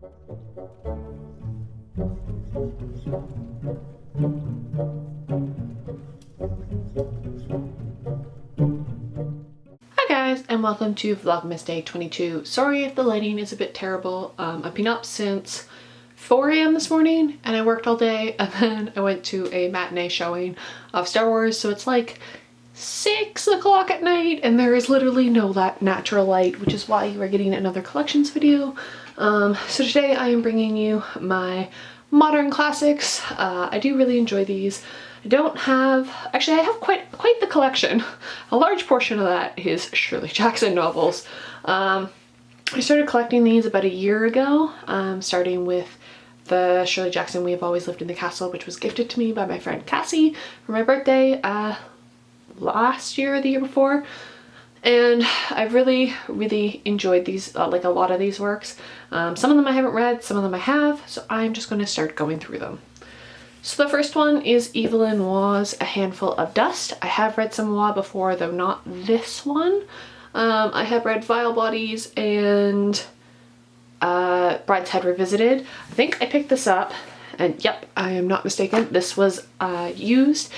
Hi guys, and welcome to Vlogmas Day 22. Sorry if the lighting is a bit terrible. I've been up since 4 a.m. this morning and I worked all day, and then I went to a matinee showing of Star Wars, so it's like 6 o'clock at night and there is literally no natural light, which is why you are getting another collections video. So today I am bringing you my modern classics. I do really enjoy these. I don't have, actually I have quite the collection. A large portion of that is Shirley Jackson novels. I started collecting these about a year ago, starting with the Shirley Jackson We Have Always Lived in the Castle, which was gifted to me by my friend Kesey for my birthday last year or the year before. And I've really enjoyed these, like a lot of these works. Some of them I haven't read, some of them I have, so I'm just going to start going through them. So the first one is Evelyn Waugh's A Handful of Dust. I have read some Waugh before, though not this one. I have read Vile Bodies and Brideshead Revisited. I think I picked this up, and yep, I am not mistaken, this was used.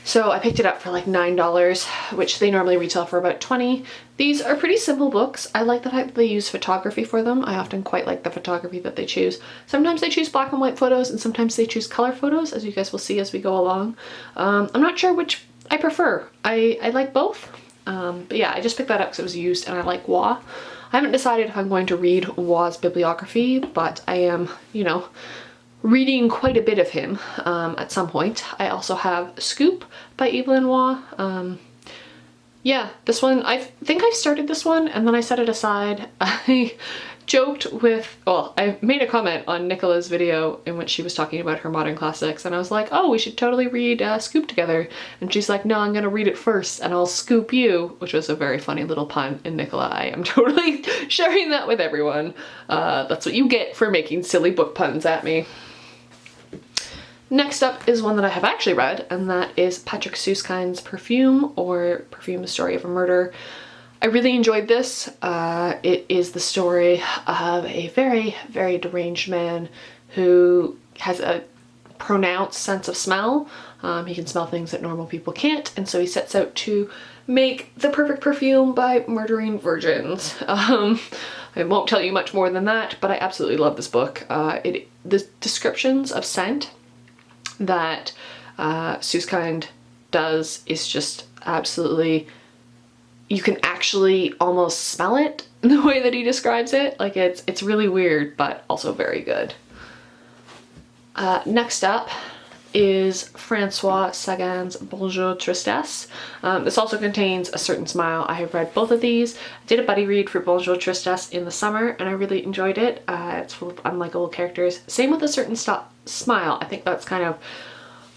So I picked it up for like $9, which they normally retail for about $20. These are pretty simple books. I like the fact that they use photography for them. I often quite like the photography that they choose. Sometimes they choose black and white photos and sometimes they choose color photos, as you guys will see as we go along. I'm not sure which I prefer. I like both. But yeah, I just picked that up because it was used and I like Waugh. I haven't decided if I'm going to read Waugh's bibliography, but I am, you know, reading quite a bit of him at some point. I also have Scoop by Evelyn Waugh. Yeah, this one, I think I started this one and then I set it aside. I joked with, well, I made a comment on Nicola's video in which she was talking about her modern classics, and I was like, oh, we should totally read Scoop together. And she's like, no, I'm gonna read it first and I'll scoop you, which was a very funny little pun. And Nicola, I am totally sharing that with everyone. That's what you get for making silly book puns at me. Next up is one that I have actually read, and that is Patrick Süskind's Perfume, or Perfume, The Story of a Murder. I really enjoyed this. It is the story of a very, very deranged man who has a pronounced sense of smell. He can smell things that normal people can't, and so he sets out to make the perfect perfume by murdering virgins. I won't tell you much more than that, but I absolutely love this book. The descriptions of scent that Süskind does is just absolutely, you can actually almost smell it in the way that he describes it. Like it's really weird, but also very good. Next up is François Sagan's Bonjour Tristesse. This also contains A Certain Smile. I have read both of these. I did a buddy read for Bonjour Tristesse in the summer and I really enjoyed it. It's full of unlikable characters. Same with A Certain Smile. I think that's kind of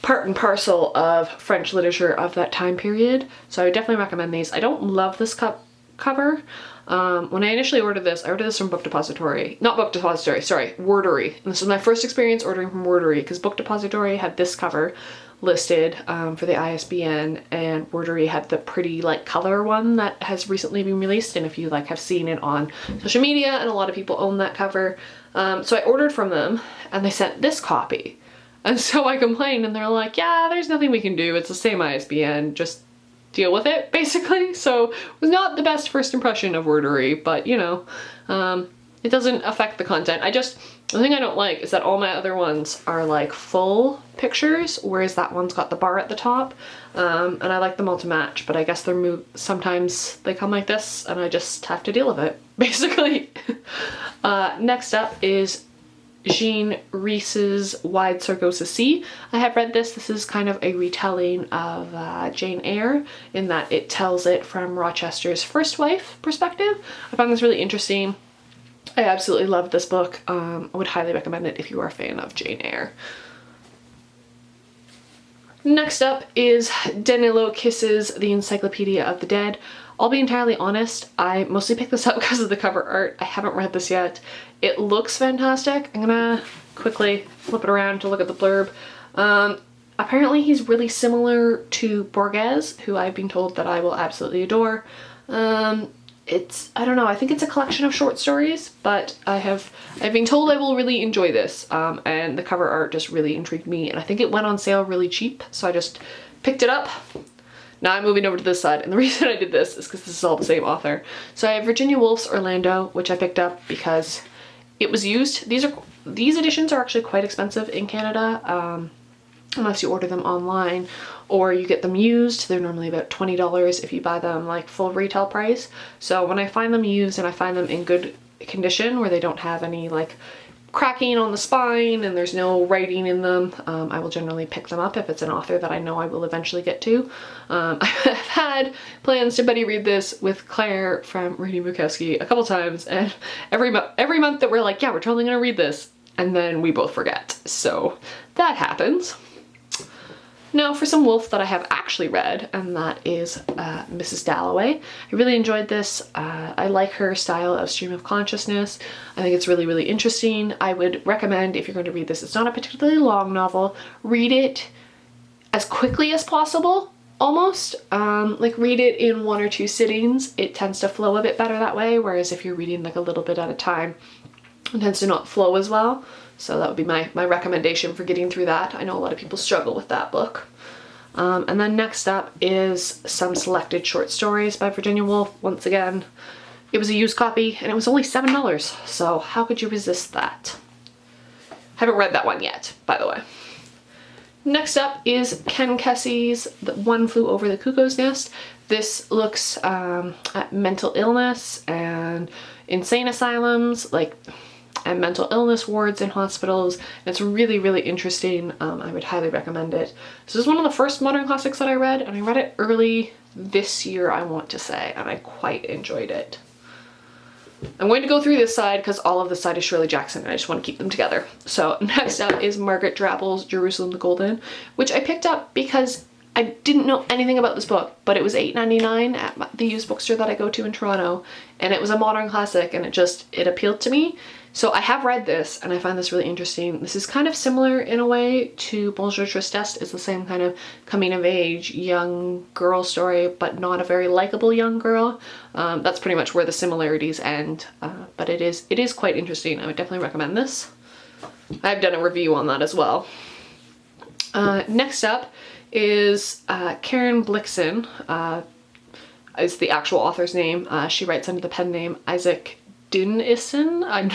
part and parcel of French literature of that time period. So I would definitely recommend these. I don't love this cover. When I initially ordered this, I ordered this from Book Depository. Not Book Depository, sorry, Wordery. And this was my first experience ordering from Wordery because Book Depository had this cover listed for the ISBN, and Wordery had the pretty like color one that has recently been released, and if you like have seen it on social media, and a lot of people own that cover. So I ordered from them and they sent this copy. And so I complained and they're like, yeah, there's nothing we can do. It's the same ISBN, just deal with it, basically. So it was not the best first impression of Wordery, but you know, it doesn't affect the content. The thing I don't like is that all my other ones are like full pictures, whereas that one's got the bar at the top. And I like them all to match, but I guess sometimes they come like this and I just have to deal with it, basically. Next up is Jean Rhys's Wide Sargasso Sea. I have read this. This is kind of a retelling of Jane Eyre in that it tells it from Rochester's first wife perspective. I found this really interesting. I absolutely loved this book. I would highly recommend it if you are a fan of Jane Eyre. Next up is Danilo Kiss's The Encyclopedia of the Dead. I'll be entirely honest, I mostly picked this up because of the cover art. I haven't read this yet. It looks fantastic. I'm gonna quickly flip it around to look at the blurb. Apparently he's really similar to Borges, who I've been told that I will absolutely adore. I don't know, I think it's a collection of short stories, but I've been told I will really enjoy this, and the cover art just really intrigued me, and I think it went on sale really cheap, so I just picked it up. Now I'm moving over to this side, and the reason I did this is because this is all the same author. So I have Virginia Woolf's Orlando, which I picked up because it was used. These editions are actually quite expensive in Canada, unless you order them online or you get them used. They're normally about $20 if you buy them like full retail price. So when I find them used and I find them in good condition where they don't have any like cracking on the spine and there's no writing in them, I will generally pick them up if it's an author that I know I will eventually get to. I've had plans to buddy read this with Claire from Reading Bukowski a couple times, and every month that we're like, yeah, we're totally gonna read this, and then we both forget. So that happens. Now for some Woolf that I have actually read, and that is Mrs. Dalloway. I really enjoyed this. I like her style of stream of consciousness. I think it's really, really interesting. I would recommend, if you're going to read this, it's not a particularly long novel, read it as quickly as possible, almost. Like read it in 1 or 2 sittings. It tends to flow a bit better that way, whereas if you're reading like a little bit at a time, it tends to not flow as well. So that would be my recommendation for getting through that. I know a lot of people struggle with that book. And then next up is some selected short stories by Virginia Woolf. Once again, it was a used copy and it was only $7. So how could you resist that? Haven't read that one yet, by the way. Next up is Ken Kesey's The One Flew Over the Cuckoo's Nest. This looks at mental illness and insane asylums, like, and mental illness wards in hospitals. And it's really, really interesting. I would highly recommend it. This is one of the first modern classics that I read, and I read it early this year, I want to say, and I quite enjoyed it. I'm going to go through this side because all of this side is Shirley Jackson and I just want to keep them together. So next up is Margaret Drabble's Jerusalem the Golden, which I picked up because I didn't know anything about this book, but it was $8.99 at the used bookstore that I go to in Toronto, and it was a modern classic and it appealed to me. So I have read this and I find this really interesting. This is kind of similar in a way to Bonjour Tristesse. It's the same kind of coming of age young girl story, but not a very likable young girl. That's pretty much where the similarities end, but it is quite interesting. I would definitely recommend this. I've done a review on that as well. Next up is Karen Blixen, is the actual author's name. She writes under the pen name Isaac Dinesen. I'm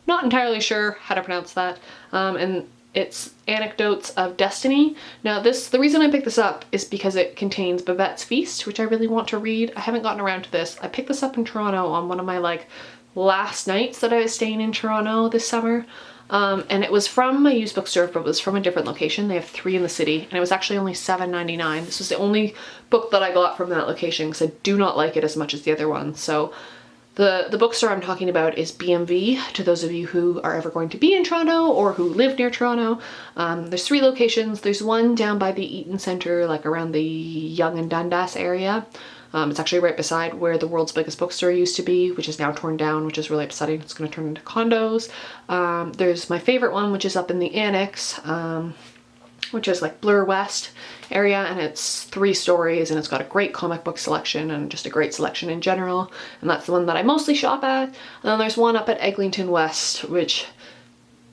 not entirely sure how to pronounce that. And it's Anecdotes of Destiny. Now the reason I picked this up is because it contains Babette's Feast, which I really want to read. I haven't gotten around to this. I picked this up in Toronto on one of my like last nights that I was staying in Toronto this summer. And it was from my used bookstore, but it was from a different location. They have 3 in the city, and it was actually only $7.99. This was the only book that I got from that location because I do not like it as much as the other ones. So the bookstore I'm talking about is BMV, to those of you who are ever going to be in Toronto or who live near Toronto. There's 3 locations. There's one down by the Eaton Centre, like around the Yonge and Dundas area. It's actually right beside where the world's biggest bookstore used to be, which is now torn down, which is really upsetting. It's going to turn into condos. There's my favorite one, which is up in the Annex, which is like Bloor West area, and it's 3 stories, and it's got a great comic book selection and just a great selection in general. And that's the one that I mostly shop at. And then there's one up at Eglinton West, which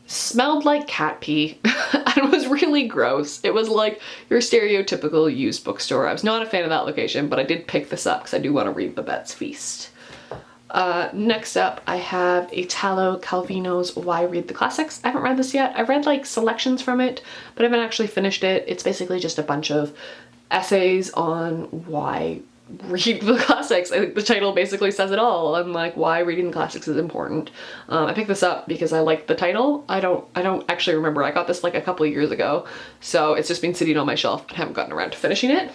smelled like cat pee and was really gross. It was like your stereotypical used bookstore. I was not a fan of that location, but I did pick this up because I do want to read Babette's Feast. Next up, I have Italo Calvino's Why Read the Classics. I haven't read this yet. I've read like selections from it, but I haven't actually finished it. It's basically just a bunch of essays on why read the classics. I think the title basically says it all, and like why reading the classics is important. I picked this up because I like the title. I don't actually remember. I got this like a couple of years ago, so it's just been sitting on my shelf and haven't gotten around to finishing it.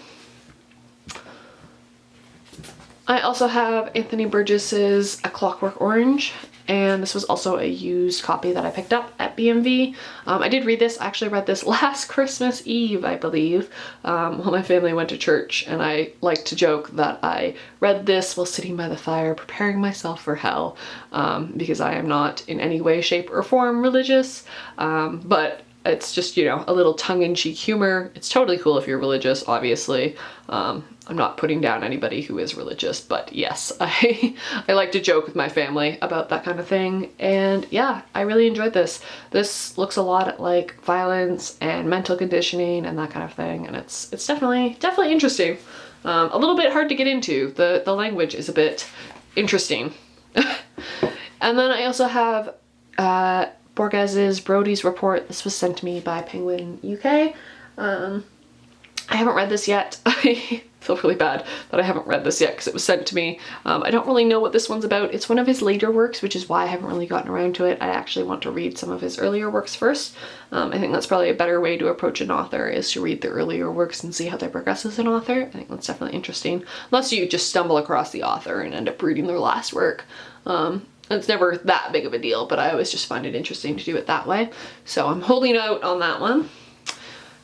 I also have Anthony Burgess's A Clockwork Orange, and this was also a used copy that I picked up at BMV. I did read this. I actually read this last Christmas Eve, I believe, while my family went to church, and I like to joke that I read this while sitting by the fire preparing myself for hell, because I am not in any way, shape, or form religious, but it's just, you know, a little tongue-in-cheek humor. It's totally cool if you're religious, obviously. I'm not putting down anybody who is religious, but yes, I like to joke with my family about that kind of thing. And yeah, I really enjoyed this. This looks a lot at like violence and mental conditioning and that kind of thing. And it's definitely interesting. A little bit hard to get into. The language is a bit interesting. And then I also have Borges's Brody's Report. This was sent to me by Penguin UK. I haven't read this yet. I feel really bad that I haven't read this yet because it was sent to me. I don't really know what this one's about. It's one of his later works, which is why I haven't really gotten around to it. I actually want to read some of his earlier works first. I think that's probably a better way to approach an author, is to read the earlier works and see how they progress as an author. I think that's definitely interesting. Unless you just stumble across the author and end up reading their last work. It's never that big of a deal, but I always just find it interesting to do it that way. So I'm holding out on that one.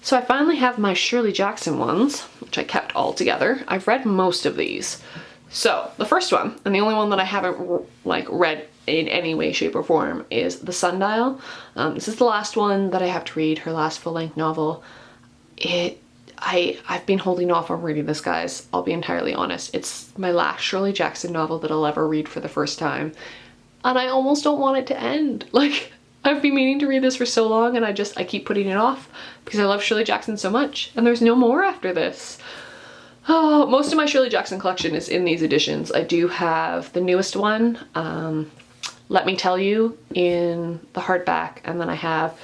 So I finally have my Shirley Jackson ones, which I kept all together. I've read most of these. So the first one, and the only one that I haven't like read in any way, shape, or form, is The Sundial. This is the last one that I have to read, her last full-length novel. I've been holding off on reading this, guys. I'll be entirely honest. It's my last Shirley Jackson novel that I'll ever read for the first time. And I almost don't want it to end. Like, I've been meaning to read this for so long and I keep putting it off because I love Shirley Jackson so much, and there's no more after this. Oh, most of my Shirley Jackson collection is in these editions. I do have the newest one, Let Me Tell You, in the hardback, and then I have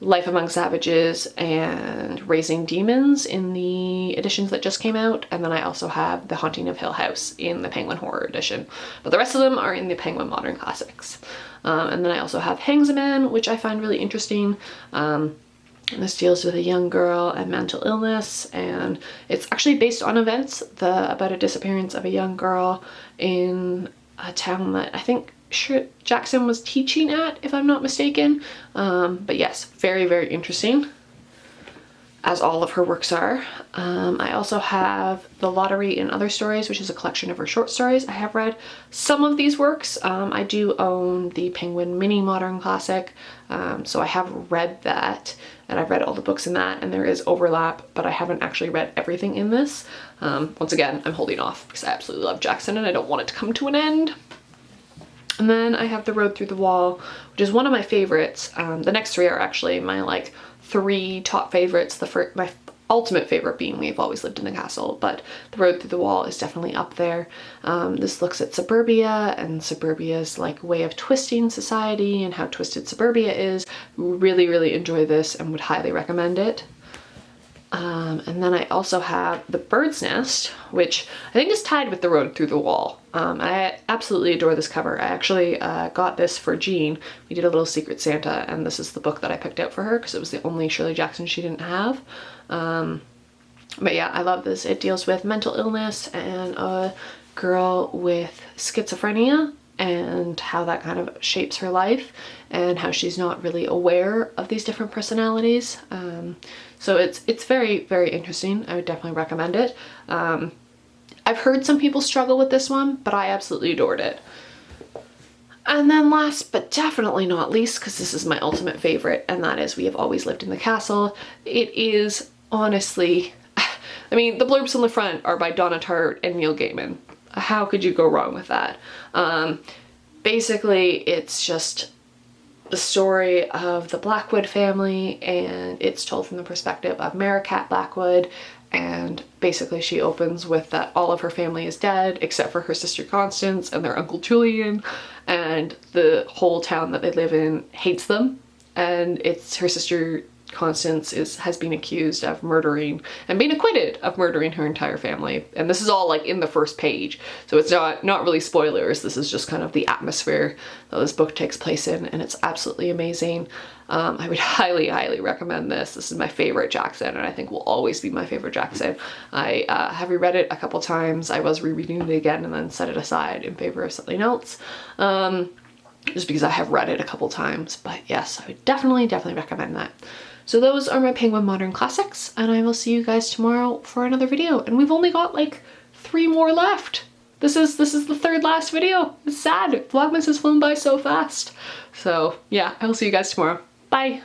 Life Among Savages and Raising Demons in the editions that just came out, and then I also have The Haunting of Hill House in the Penguin Horror edition. But the rest of them are in the Penguin Modern Classics. And then I also have Hangs a Man, which I find really interesting. This deals with a young girl and mental illness, and it's actually based on events about a disappearance of a young girl in a town that I think Jackson was teaching at, if I'm not mistaken. But yes, very, very interesting, as all of her works are. I also have The Lottery and Other Stories, which is a collection of her short stories. I have read some of these works. I do own the Penguin Mini Modern Classic, so I have read that, and I've read all the books in that, and there is overlap, but I haven't actually read everything in this. Once again, I'm holding off because I absolutely love Jackson and I don't want it to come to an end. And then I have The Road Through the Wall, which is one of my favorites. The next three are actually my like 3 top favorites. My ultimate favorite being We've Always Lived in the Castle, but The Road Through the Wall is definitely up there. This looks at suburbia and suburbia's like way of twisting society and how twisted suburbia is. Really, really enjoy this and would highly recommend it. And then I also have The Bird's Nest, which I think is tied with The Road Through the Wall. I absolutely adore this cover. I actually got this for Jean. We did a little Secret Santa, and this is the book that I picked out for her because it was the only Shirley Jackson she didn't have. But yeah, I love this. It deals with mental illness and a girl with schizophrenia and how that kind of shapes her life and how she's not really aware of these different personalities. So it's very, very interesting. I would definitely recommend it. I've heard some people struggle with this one, but I absolutely adored it. And then last but definitely not least, because this is my ultimate favorite, and that is We Have Always Lived in the Castle. It is honestly, I mean, the blurbs on the front are by Donna Tartt and Neil Gaiman. How could you go wrong with that? Basically, it's just the story of the Blackwood family, and it's told from the perspective of Maricat Blackwood. And basically she opens with that all of her family is dead except for her sister Constance and their uncle Julian, and the whole town that they live in hates them, and it's her sister Constance has been accused of murdering and being acquitted of murdering her entire family. And this is all like in the first page, so it's not really spoilers. This is just kind of the atmosphere that this book takes place in, and it's absolutely amazing. I would highly, highly recommend this. This is my favorite Jackson, and I think will always be my favorite Jackson. I have reread it a couple times. I was rereading it again and then set it aside in favor of something else. Just because I have read it a couple times, but yes, I would definitely recommend that. So those are my Penguin Modern Classics, and I will see you guys tomorrow for another video. And we've only got like 3 more left. This is the third last video. It's sad. Vlogmas has flown by so fast. So yeah, I will see you guys tomorrow. Bye.